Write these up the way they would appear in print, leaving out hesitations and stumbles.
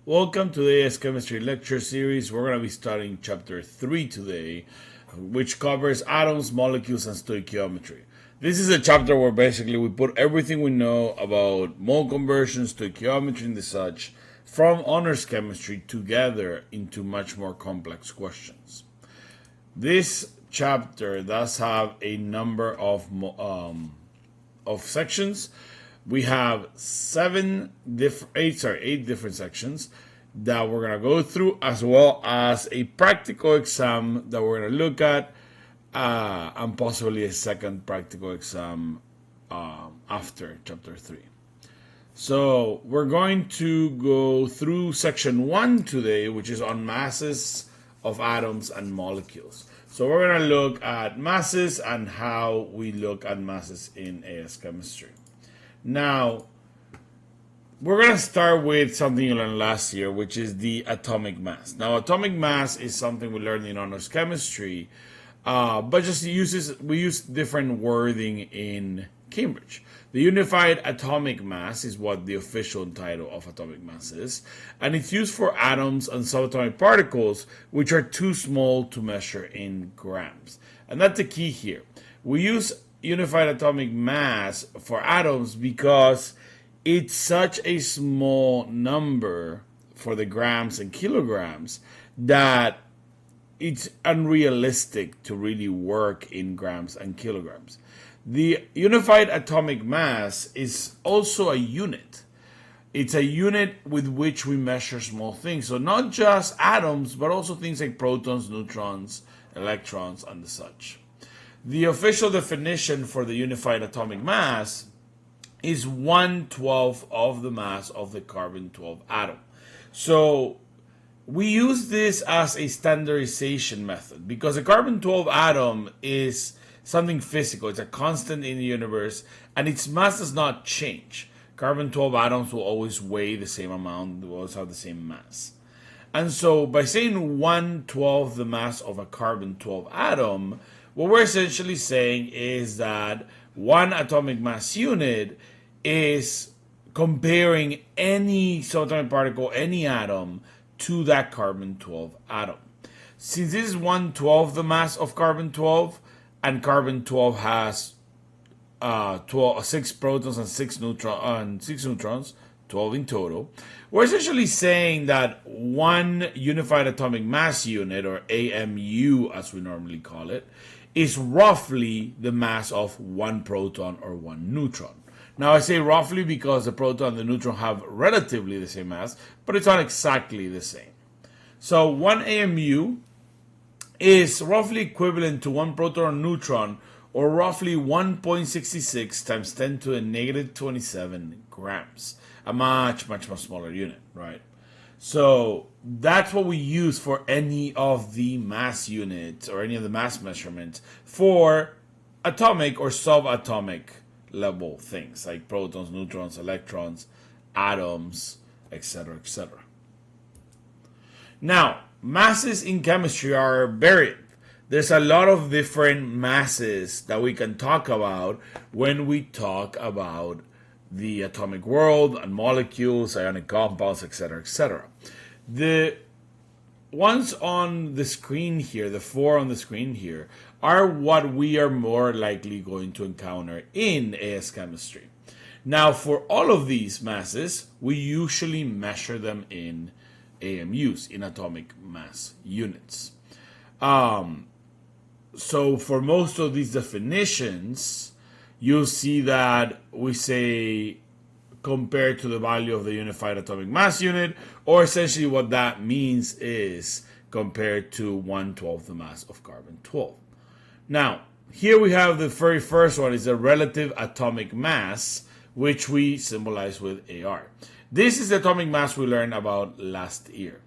Welcome to the AICE Chemistry lecture series. We're going to be studying chapter 3 today, which covers atoms, molecules, and stoichiometry. This is a chapter where basically we put everything we know about mole conversion, stoichiometry, and the such from honors chemistry together into much more complex questions. This chapter does have a number of sections. We have eight different sections that we're going to go through, as well as a practical exam that we're going to look at, and possibly a second practical exam after chapter 3. So we're going to go through section 1 today, which is on masses of atoms and molecules. So we're going to look at masses and how we look at masses in AICE chemistry. Now, we're going to start with something you learned last year, which is the atomic mass. Now, atomic mass is something we learned in honors chemistry, but we use different wording in Cambridge. The unified atomic mass is what the official title of atomic mass is, and it's used for atoms and subatomic particles, which are too small to measure in grams. And that's the key here. We use unified atomic mass for atoms because it's such a small number for the grams and kilograms that it's unrealistic to really work in grams and kilograms. The unified atomic mass is also a unit. It's a unit with which we measure small things. So not just atoms, but also things like protons, neutrons, electrons, and the such. The official definition for the unified atomic mass is 1/12 of the mass of the carbon-12 atom. So we use this as a standardization method because the carbon-12 atom is something physical. It's a constant in the universe, and its mass does not change. Carbon-12 atoms will always weigh the same amount, they will always have the same mass. And so by saying 1/12 the mass of a carbon-12 atom, what we're essentially saying is that one atomic mass unit is comparing any subatomic particle, any atom, to that carbon-12 atom. Since this is 1/12 the mass of carbon-12, and carbon-12 has 6 protons and 6 neutrons, 12 in total, we're essentially saying that one unified atomic mass unit, or AMU as we normally call it, is roughly the mass of one proton or one neutron. Now I say roughly because the proton and the neutron have relatively the same mass, but it's not exactly the same. So one AMU is roughly equivalent to one proton or neutron, or roughly 1.66 times 10 to the negative 27 grams. A much smaller unit, right? So that's what we use for any of the mass units or any of the mass measurements for atomic or subatomic level things like protons, neutrons, electrons, atoms, etc., etc. Now, masses in chemistry are varied. There's a lot of different masses that we can talk about when we talk about the atomic world and molecules, ionic compounds, etc., etc. The ones on the screen here, the 4 on the screen here, are what we are more likely going to encounter in AICE chemistry. Now, for all of these masses, we usually measure them in AMUs, in atomic mass units. So for most of these definitions, you'll see that we say compared to the value of the unified atomic mass unit, or essentially what that means is compared to 1/12 the mass of carbon-12. Now, here we have the very first one is the relative atomic mass, which we symbolize with AR. This is the atomic mass we learned about last year.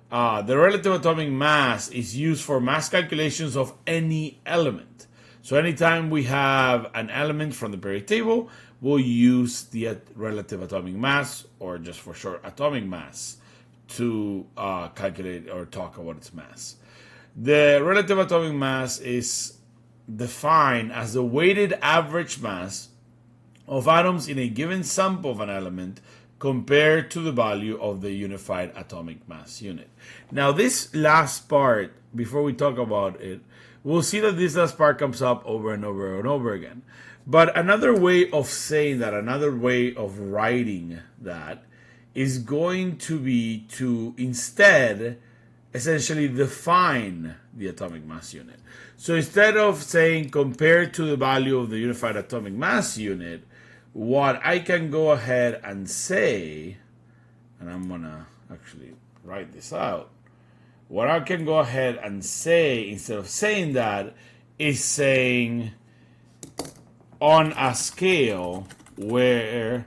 The relative atomic mass is used for mass calculations of any element. So anytime we have an element from the periodic table, we'll use the relative atomic mass, or just for short, atomic mass, to calculate or talk about its mass. The relative atomic mass is defined as the weighted average mass of atoms in a given sample of an element compared to the value of the unified atomic mass unit. Now, this last part, before we talk about it, we'll see that this last part comes up over and over and over again. But another way of saying that, another way of writing that, is going to be to instead essentially define the atomic mass unit. So instead of saying compared to the value of the unified atomic mass unit, what I can go ahead and say, and I'm gonna actually write this out, what I can go ahead and say instead of saying that is saying on a scale where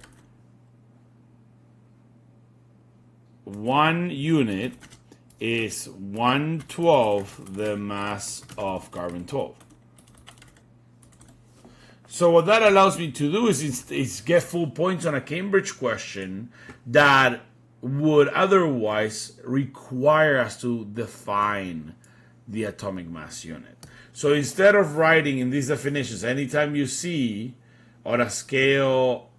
1 unit is 1/12 the mass of carbon-12. So what that allows me to do is get full points on a Cambridge question that would otherwise require us to define the atomic mass unit. So instead of writing in these definitions, anytime you see on a scale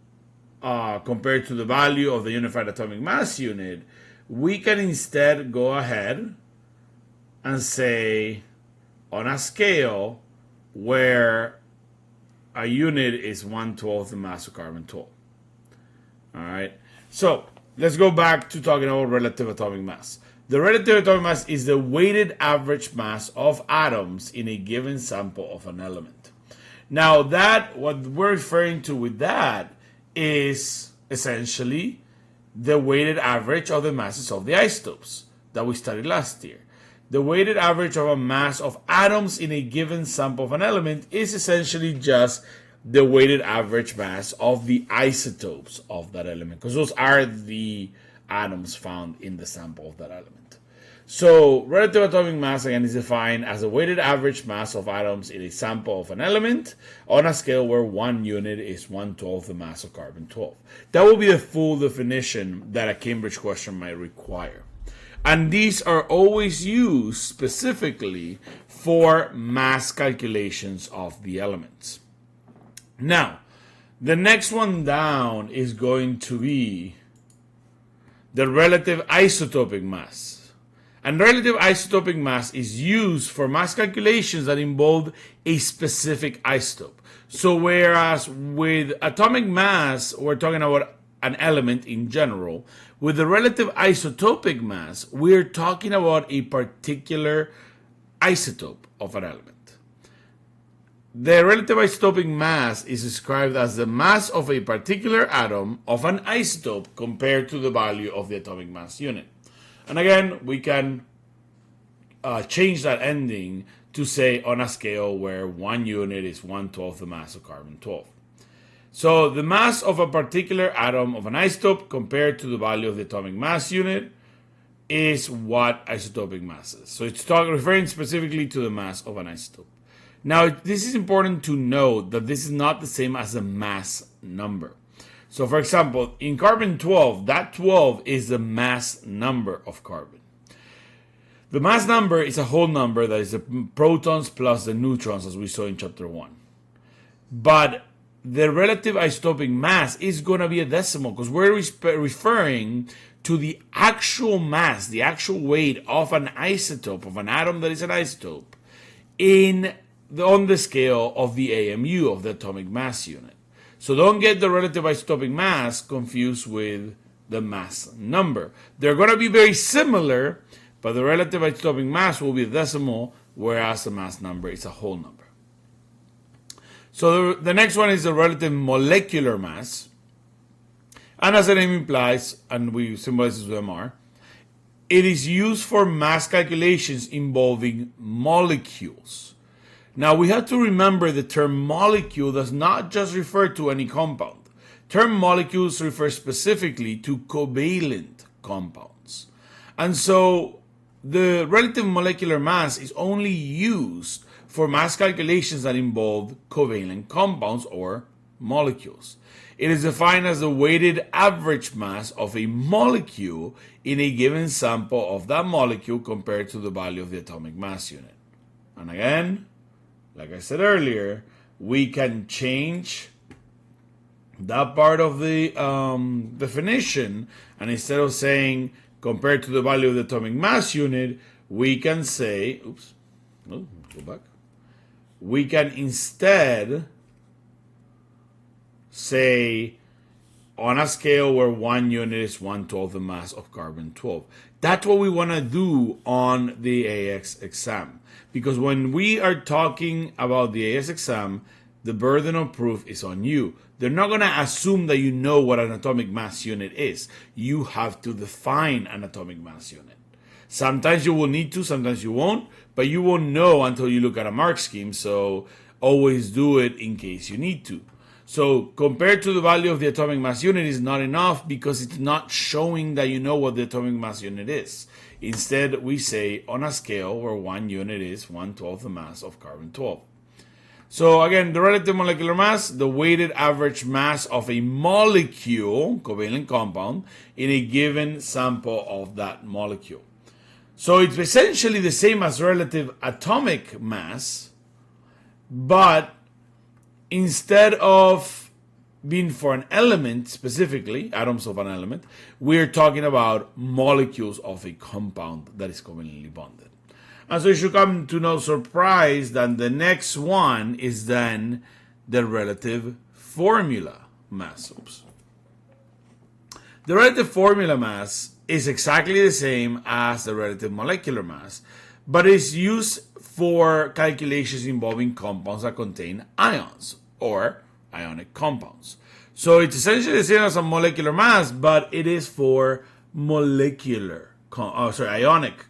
compared to the value of the unified atomic mass unit, we can instead go ahead and say on a scale where a unit is 1/12 the mass of carbon-12. All right. So let's go back to talking about relative atomic mass. The relative atomic mass is the weighted average mass of atoms in a given sample of an element. Now, what we're referring to with that is essentially the weighted average of the masses of the isotopes that we studied last year. The weighted average of a mass of atoms in a given sample of an element is essentially just the weighted average mass of the isotopes of that element, because those are the atoms found in the sample of that element. So relative atomic mass, again, is defined as a weighted average mass of atoms in a sample of an element on a scale where 1 unit is 1/12 the mass of carbon-12. That will be the full definition that a Cambridge question might require. And these are always used specifically for mass calculations of the elements. Now, the next one down is going to be the relative isotopic mass. And relative isotopic mass is used for mass calculations that involve a specific isotope. So whereas with atomic mass, we're talking about an element in general, with the relative isotopic mass, we're talking about a particular isotope of an element. The relative isotopic mass is described as the mass of a particular atom of an isotope compared to the value of the atomic mass unit. And again, we can change that ending to say on a scale where 1 unit is 1/12 the mass of carbon-12. So the mass of a particular atom of an isotope compared to the value of the atomic mass unit is what isotopic mass is. So it's referring specifically to the mass of an isotope. Now, this is important to note that this is not the same as a mass number. So, for example, in carbon-12, that 12 is the mass number of carbon. The mass number is a whole number that is the protons plus the neutrons, as we saw in chapter 1. But the relative isotopic mass is going to be a decimal because we're referring to the actual mass, the actual weight of an isotope, of an atom that is an isotope, on the scale of the AMU, of the atomic mass unit. So don't get the relative isotopic mass confused with the mass number. They're going to be very similar, but the relative isotopic mass will be a decimal, whereas the mass number is a whole number. So the next one is the relative molecular mass. And as the name implies, and we symbolize it with MR, it is used for mass calculations involving molecules. Now, we have to remember the term molecule does not just refer to any compound. Term molecules refer specifically to covalent compounds. And so the relative molecular mass is only used for mass calculations that involve covalent compounds or molecules. It is defined as the weighted average mass of a molecule in a given sample of that molecule compared to the value of the atomic mass unit. And again, like I said earlier, we can change that part of the definition, and instead of saying compared to the value of the atomic mass unit, we can say, oops, no, go back. We can instead say on a scale where 1 unit is 1/12 the mass of carbon-12. That's what we want to do on the AICE exam. Because when we are talking about the AICE exam, the burden of proof is on you. They're not going to assume that you know what an atomic mass unit is. You have to define an atomic mass unit. Sometimes you will need to, sometimes you won't, but you won't know until you look at a mark scheme, so always do it in case you need to. So compared to the value of the atomic mass unit is not enough because it's not showing that you know what the atomic mass unit is. Instead, we say on a scale where 1 unit is 1/12 the mass of carbon-12. So again, the relative molecular mass, the weighted average mass of a molecule, covalent compound, in a given sample of that molecule. So it's essentially the same as relative atomic mass, but instead of being for an element specifically, atoms of an element, we're talking about molecules of a compound that is covalently bonded. And so you should come to no surprise that the next one is then the relative formula mass. Oops. The relative formula mass is exactly the same as the relative molecular mass, but is used for calculations involving compounds that contain ions or ionic compounds. So it's essentially the same as a molecular mass, but it is for ionic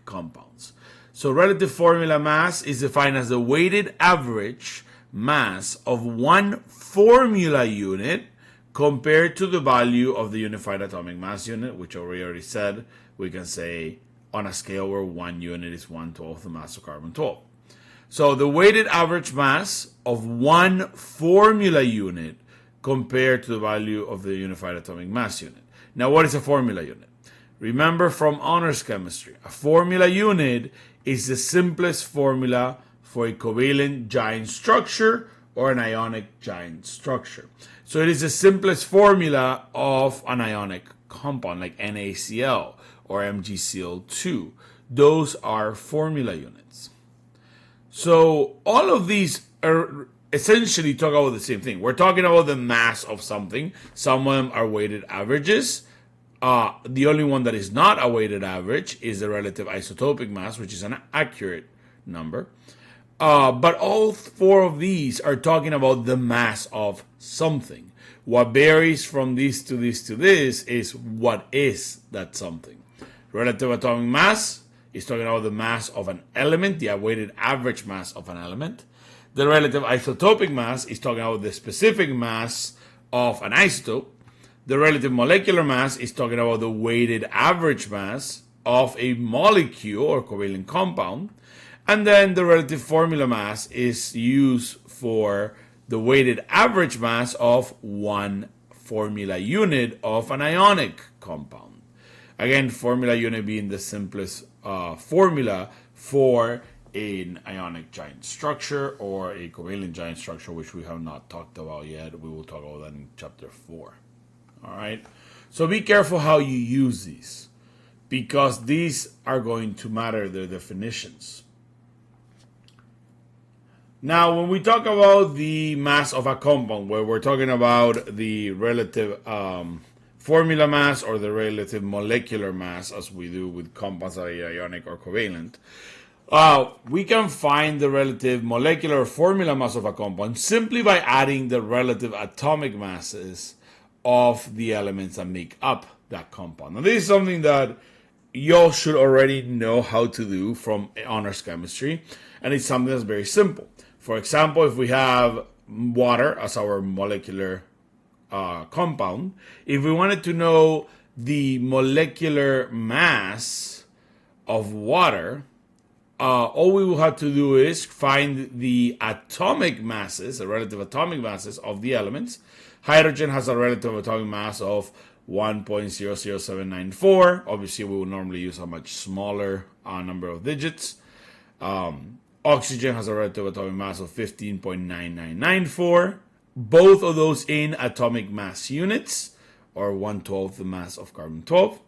compounds. So relative formula mass is defined as the weighted average mass of one formula unit compared to the value of the unified atomic mass unit, which we already said, we can say on a scale where 1 unit is 1/12 the mass of carbon-12. So the weighted average mass of one formula unit compared to the value of the unified atomic mass unit. Now, what is a formula unit? Remember from honors chemistry, a formula unit is the simplest formula for a covalent giant structure or an ionic giant structure. So it is the simplest formula of an ionic compound like NaCl or MgCl2. Those are formula units. So all of these are essentially talk about the same thing. We're talking about the mass of something. Some of them are weighted averages. The only one that is not a weighted average is the relative isotopic mass, which is an accurate number. But all four of these are talking about the mass of something. What varies from this to this to this is what is that something. Relative atomic mass is talking about the mass of an element, the weighted average mass of an element. The relative isotopic mass is talking about the specific mass of an isotope. The relative molecular mass is talking about the weighted average mass of a molecule or covalent compound. And then the relative formula mass is used for the weighted average mass of one formula unit of an ionic compound. Again, formula unit being the simplest formula for an ionic giant structure or a covalent giant structure, which we have not talked about yet. We will talk about that in chapter 4. All right. So be careful how you use these, because these are going to matter, their definitions. Now, when we talk about the mass of a compound, where we're talking about the relative formula mass or the relative molecular mass, as we do with compounds that are ionic or covalent, we can find the relative molecular formula mass of a compound simply by adding the relative atomic masses of the elements that make up that compound. Now, this is something that y'all should already know how to do from honors chemistry, and it's something that's very simple. For example, if we have water as our molecular compound, if we wanted to know the molecular mass of water, all we will have to do is find the atomic masses, the relative atomic masses of the elements. Hydrogen has a relative atomic mass of 1.00794. Obviously, we would normally use a much smaller number of digits. Oxygen has a relative atomic mass of 15.9994. both of those in atomic mass units, or 1/12 the mass of carbon-12.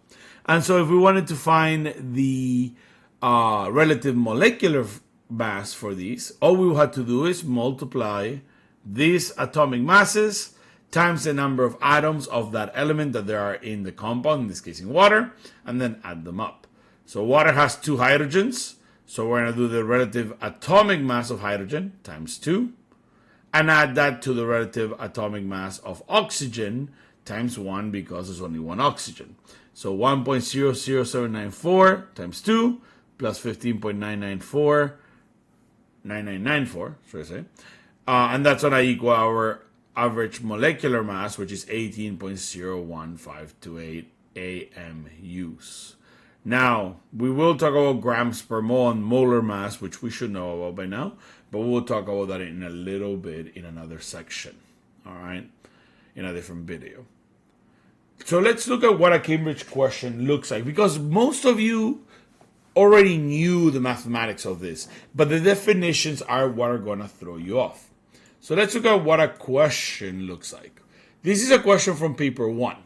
And so if we wanted to find the relative molecular mass for these, all we had to do is multiply these atomic masses times the number of atoms of that element that there are in the compound, in this case in water, and then add them up. So water has 2 hydrogens, so we're going to do the relative atomic mass of hydrogen times 2, and add that to the relative atomic mass of oxygen times 1, because there's only 1 oxygen. So 1.00794 times 2 plus 15.994, should I say. And that's going to equal our average molecular mass, which is 18.01528 AMUs. Now, we will talk about grams per mole and molar mass, which we should know about by now, but we'll talk about that in a little bit in another section, all right, in a different video. So let's look at what a Cambridge question looks like, because most of you already knew the mathematics of this, but the definitions are what are going to throw you off. So let's look at what a question looks like. This is a question from paper 1.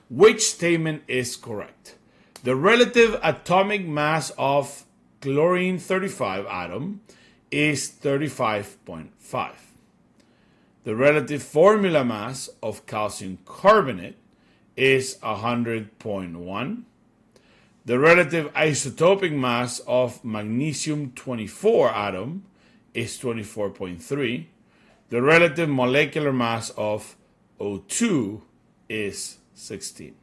Which statement is correct? The relative atomic mass of chlorine 35 atom is 35.5. The relative formula mass of calcium carbonate is 100.1. The relative isotopic mass of magnesium 24 atom is 24.3. The relative molecular mass of O2 is 16.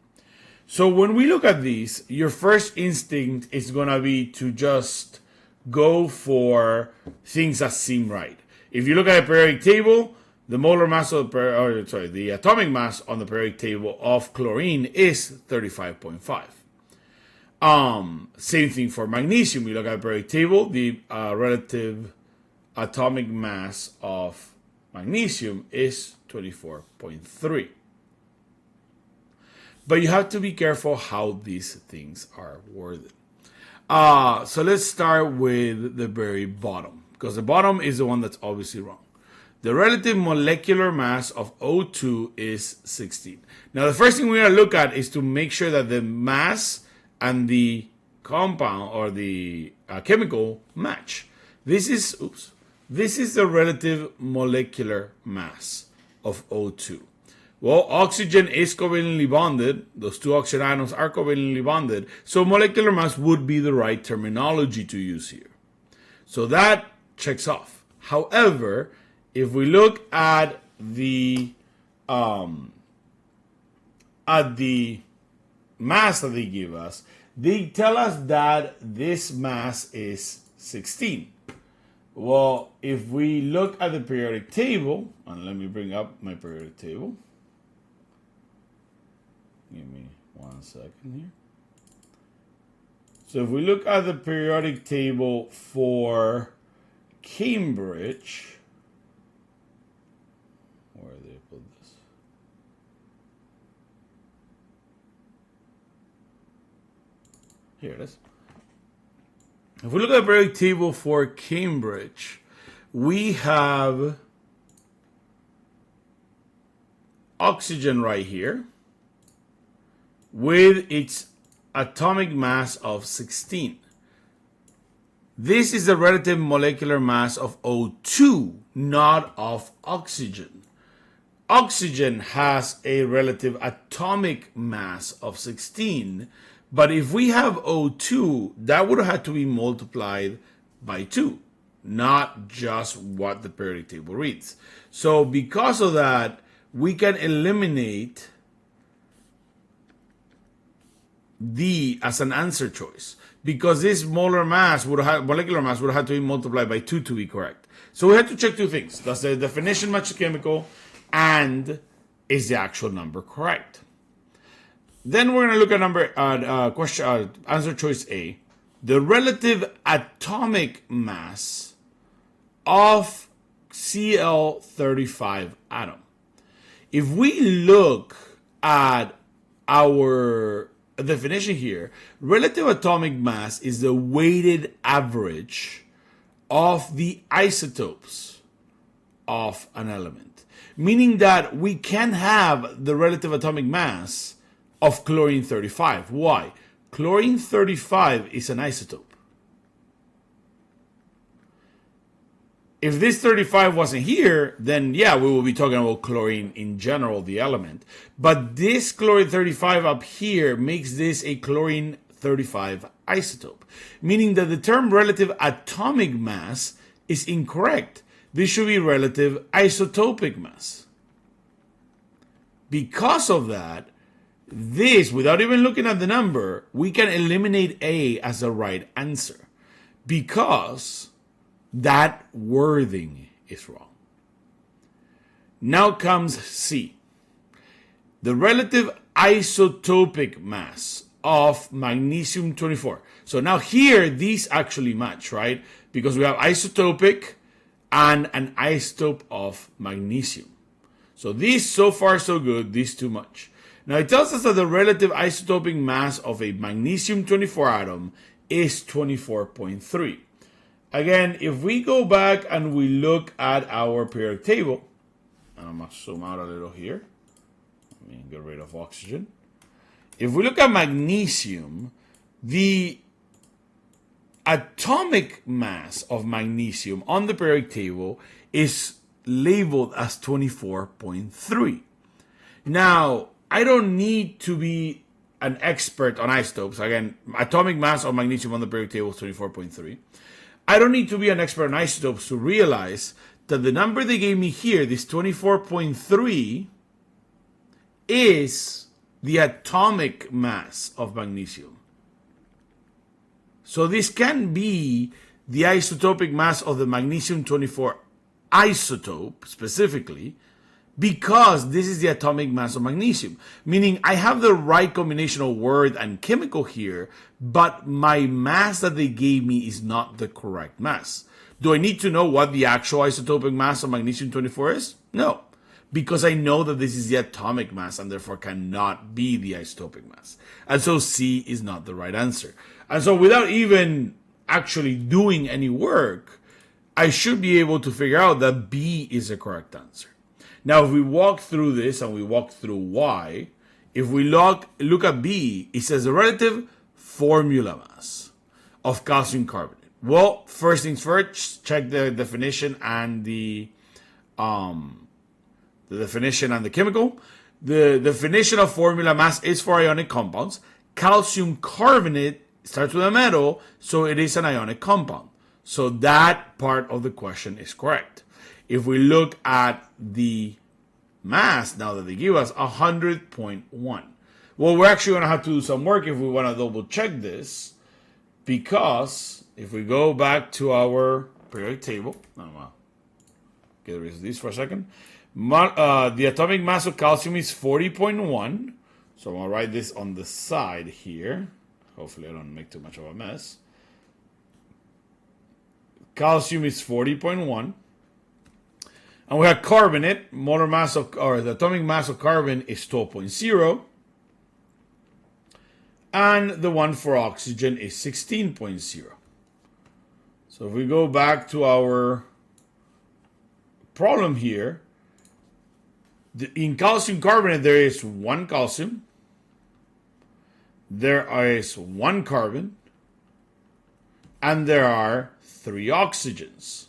So when we look at these, your first instinct is going to be to just go for things that seem right. If you look at a periodic table, the molar mass of the atomic mass on the periodic table of chlorine is 35.5. Same thing for magnesium. You look at the periodic table, the relative atomic mass of magnesium is 24.3. But you have to be careful how these things are worded. So let's start with the very bottom, because the bottom is the one that's obviously wrong. The relative molecular mass of O2 is 16. Now, the first thing we're going to look at is to make sure that the mass and the compound or the chemical match. This is the relative molecular mass of O2. Well, oxygen is covalently bonded. Those 2 oxygen atoms are covalently bonded. So molecular mass would be the right terminology to use here. So that checks off. However, if we look at the mass that they give us, they tell us that this mass is 16. Well, if we look at the periodic table, and let me bring up my periodic table. Give me 1 second here. So if we look at the periodic table for Cambridge, where did they put this? Here it is. If we look at the periodic table for Cambridge, we have oxygen right here with its atomic mass of 16. This is the relative molecular mass of O2, not of oxygen. Oxygen has a relative atomic mass of 16, but if we have O2, that would have had to be multiplied by 2, not just what the periodic table reads. So because of that, we can eliminate D as an answer choice, because this molecular mass would have had to be multiplied by 2 to be correct. So we had to check 2 things. Does the definition match the chemical, and is the actual number correct? Then we're going to look at answer choice A, the relative atomic mass of Cl35 atom. If we look at our definition here, relative atomic mass is the weighted average of the isotopes of an element. meaning that we can have the relative atomic mass of chlorine 35. Why? Chlorine 35 is an isotope. If this 35 wasn't here, then yeah, we will be talking about chlorine in general, the element. But this chlorine 35 up here makes this a chlorine 35 isotope, meaning that the term relative atomic mass is incorrect. This should be relative isotopic mass. Because of that, this, without even looking at the number, we can eliminate A as the right answer because that wording is wrong. Now comes C. The relative isotopic mass of magnesium 24. So now here, these actually match, right? Because we have isotopic and an isotope of magnesium. So these, so far so good, these too much. Now it tells us that the relative isotopic mass of a magnesium 24 atom is 24.3. Again, if we go back and we look at our periodic table, and I'm going to zoom out a little here. Let me get rid of oxygen. If we look at magnesium, the atomic mass of magnesium on the periodic table is labeled as 24.3. Now, I don't need to be an expert on isotopes. Again, atomic mass of magnesium on the periodic table is 24.3. I don't need to be an expert on isotopes to realize that the number they gave me here, this 24.3, is the atomic mass of magnesium. So this can be the isotopic mass of the magnesium 24 isotope specifically, because this is the atomic mass of magnesium. Meaning I have the right combination of word and chemical here, but my mass that they gave me is not the correct mass. Do I need to know what the actual isotopic mass of magnesium 24 is? No, because I know that this is the atomic mass and therefore cannot be the isotopic mass. And so C is not the right answer. And so without even actually doing any work, I should be able to figure out that B is the correct answer. Now, if we walk through this and we walk through Y, if we look at B, it says the relative formula mass of calcium carbonate. Well, first things first, check the definition and the definition and the chemical. The definition of formula mass is for ionic compounds. Calcium carbonate starts with a metal, so it is an ionic compound. So that part of the question is correct. If we look at the mass now that they give us, 100.1. Well, we're actually going to have to do some work if we want to double check this, because if we go back to our periodic table, I'm going to get rid of this for a second. The atomic mass of calcium is 40.1. So I'm going to write this on the side here. Hopefully I don't make too much of a mess. Calcium is 40.1. And we have carbonate, molar mass of, or the atomic mass of carbon is 12.0. And the one for oxygen is 16.0. So if we go back to our problem here, in calcium carbonate there is one calcium, there is one carbon, and there are 3 oxygens.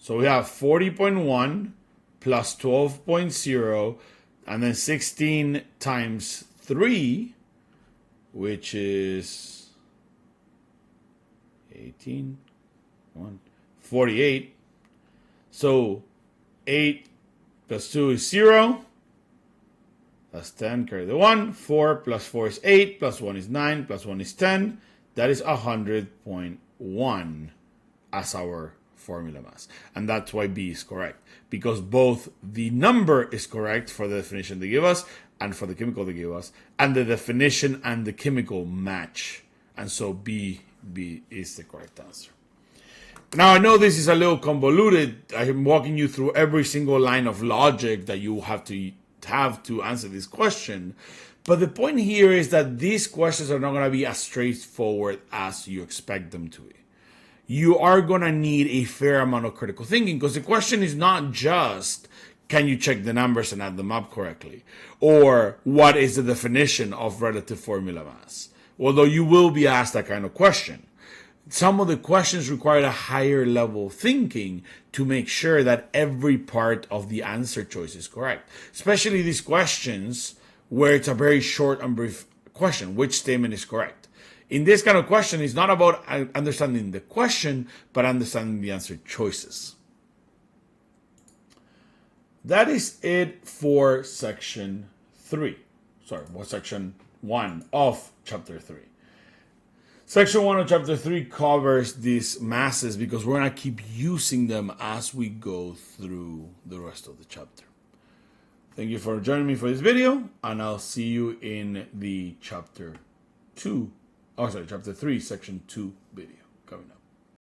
So we have 40.1 plus 12.0, and then 16 times 3, which is 18, 48. So 8 plus 2 is 0. That's 10, carry the 1. 4 plus 4 is 8, plus 1 is 9, plus 1 is 10. That is 100.1 as our formula mass. And that's why B is correct. Because both the number is correct for the definition they give us and for the chemical they give us. And the definition and the chemical match. And so B is the correct answer. Now, I know this is a little convoluted. I'm walking you through every single line of logic that you have to answer this question. But the point here is that these questions are not going to be as straightforward as you expect them to be. you are going to need a fair amount of critical thinking, because the question is not just, can you check the numbers and add them up correctly? Or what is the definition of relative formula mass? Although you will be asked that kind of question. Some of the questions require a higher level of thinking to make sure that every part of the answer choice is correct. Especially these questions where it's a very short and brief question. Which statement is correct? In this kind of question, it's not about understanding the question, but understanding the answer choices. That is it for section 3. Section 1 of chapter 3. Section 1 of chapter 3 covers these masses because we're going to keep using them as we go through the rest of the chapter. Thank you for joining me for this video, and I'll see you in the chapter 3, section 2 video coming up.